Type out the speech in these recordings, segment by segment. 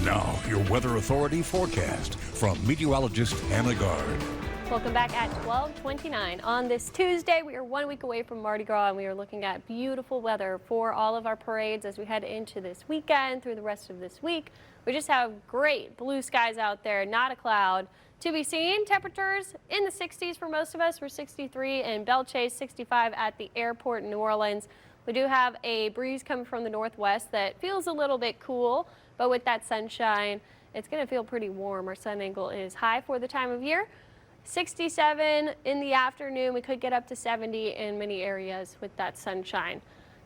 Now, your Weather Authority forecast from meteorologist Hannah Gard. Welcome back at 12:29 on this Tuesday. We are 1 week away from Mardi Gras, and we are looking at beautiful weather for all of our parades as we head into this weekend through the rest of this week. We just have great blue skies out there, not a cloud to be seen. Temperatures in the 60s for most of us. We're 63 in Belle Chase, 65 at the airport in New Orleans. We do have a breeze coming from the northwest that feels a little bit cool, but with that sunshine, it's going to feel pretty warm. Our sun angle is high for the time of year. 67 in the afternoon. We could get up to 70 in many areas with that sunshine.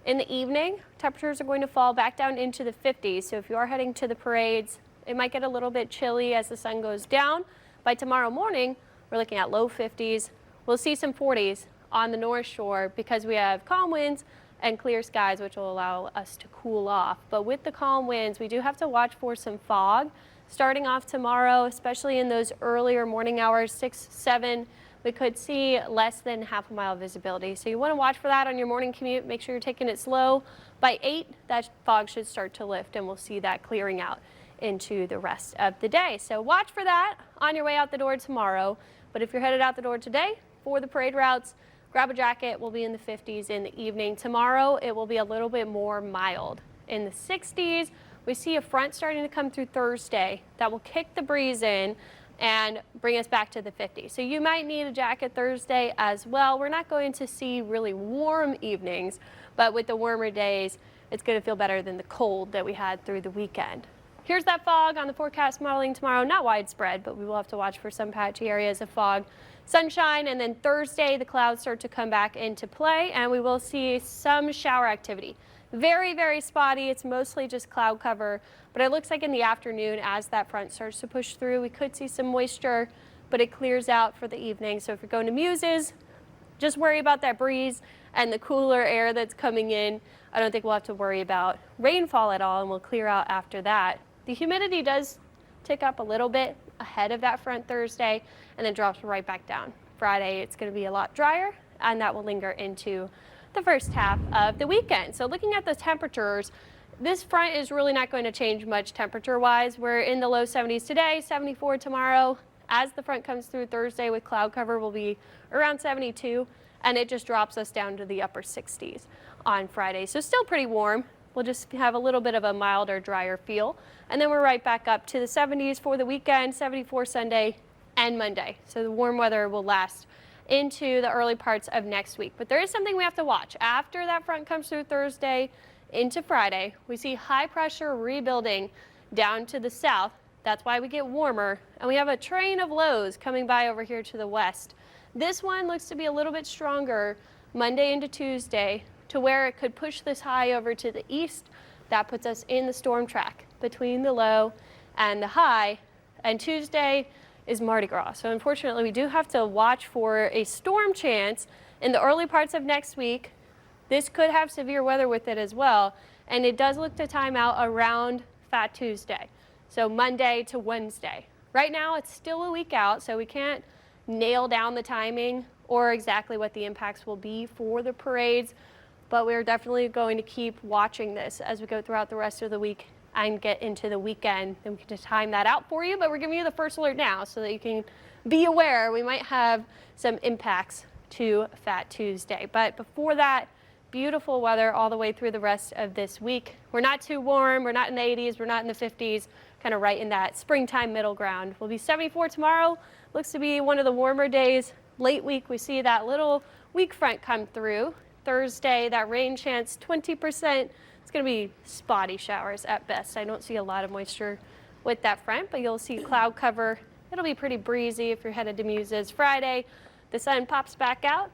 In the evening, temperatures are going to fall back down into the 50s. So if you are heading to the parades, it might get a little bit chilly as the sun goes down. By tomorrow morning, we're looking at low 50s. We'll see some 40s on the North Shore because we have calm winds and clear skies, which will allow us to cool off. But with the calm winds, we do have to watch for some fog starting off tomorrow, especially in those earlier morning hours, 6, 7. We could see less than half a mile visibility. So you want to watch for that on your morning commute. Make sure you're taking it slow. By 8, that fog should start to lift, and we'll see that clearing out into the rest of the day. So watch for that on your way out the door tomorrow. But if you're headed out the door today for the parade routes, grab a jacket. We'll be in the 50s in the evening. Tomorrow, it will be a little bit more mild. In the 60s, we see a front starting to come through Thursday that will kick the breeze in and bring us back to the 50s. So you might need a jacket Thursday as well. We're not going to see really warm evenings, but with the warmer days, it's going to feel better than the cold that we had through the weekend. Here's that fog on the forecast modeling tomorrow. Not widespread, but we will have to watch for some patchy areas of fog. Sunshine, and then Thursday, the clouds start to come back into play, and we will see some shower activity. Very, very spotty. It's mostly just cloud cover, but it looks like in the afternoon as that front starts to push through, we could see some moisture, but it clears out for the evening. So if you're going to Muses, just worry about that breeze and the cooler air that's coming in. I don't think we'll have to worry about rainfall at all, and we'll clear out after that. The humidity does tick up a little bit ahead of that front Thursday and then drops right back down. Friday, it's going to be a lot drier, and that will linger into the first half of the weekend. So looking at the temperatures, this front is really not going to change much temperature-wise. We're in the low 70s today, 74 tomorrow. As the front comes through Thursday with cloud cover, we'll be around 72, and it just drops us down to the upper 60s on Friday. So still pretty warm. We'll just have a little bit of a milder, drier feel. And then we're right back up to the 70s for the weekend, 74 Sunday and Monday. So the warm weather will last into the early parts of next week. But there is something we have to watch. After that front comes through Thursday into Friday, we see high pressure rebuilding down to the south. That's why we get warmer. And we have a train of lows coming by over here to the west. This one looks to be a little bit stronger Monday into Tuesday, to where it could push this high over to the east. That puts us in the storm track between the low and the high. And Tuesday is Mardi Gras. So unfortunately, we do have to watch for a storm chance in the early parts of next week. This could have severe weather with it as well. And it does look to time out around Fat Tuesday. So Monday to Wednesday. Right now, it's still a week out, so we can't nail down the timing or exactly what the impacts will be for the parades. But we're definitely going to keep watching this as we go throughout the rest of the week and get into the weekend. And we can just time that out for you, but we're giving you the first alert now so that you can be aware we might have some impacts to Fat Tuesday. But before that, beautiful weather all the way through the rest of this week. We're not too warm, we're not in the 80s, we're not in the 50s, kind of right in that springtime middle ground. We'll be 74 tomorrow, looks to be one of the warmer days. Late week, we see that little weak front come through. Thursday, that rain chance 20%. It's going to be spotty showers at best. I don't see a lot of moisture with that front, but you'll see cloud cover. It'll be pretty breezy if you're headed to Muses. Friday, the sun pops back out.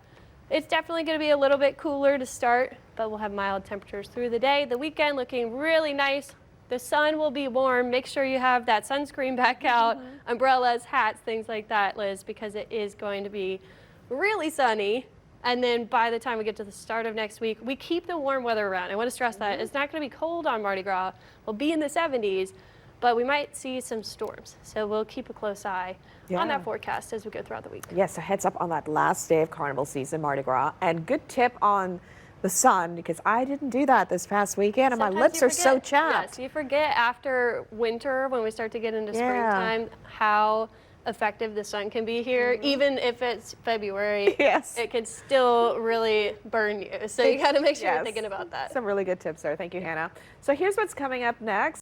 It's definitely going to be a little bit cooler to start, but we'll have mild temperatures through the day. The weekend looking really nice. The sun will be warm. Make sure you have that sunscreen back out, umbrellas, hats, things like that, Liz, because it is going to be really sunny. And then by the time we get to the start of next week, we keep the warm weather around. I want to stress that. It's not going to be cold on Mardi Gras. We'll be in the 70s, but we might see some storms. So we'll keep a close eye on that forecast as we go throughout the week. Yes, a heads up on that last day of carnival season, Mardi Gras. And good tip on the sun, because I didn't do that this past weekend, and my Sometimes lips you are so forget- chapped. Yes, you forget after winter, when we start to get into Yeah. springtime, how effective the sun can be here. Even if it's February, Yes. it can still really burn you. So you got to make sure you're Yes. thinking about that. Some really good tips there. Thank you, Hannah. So here's what's coming up next.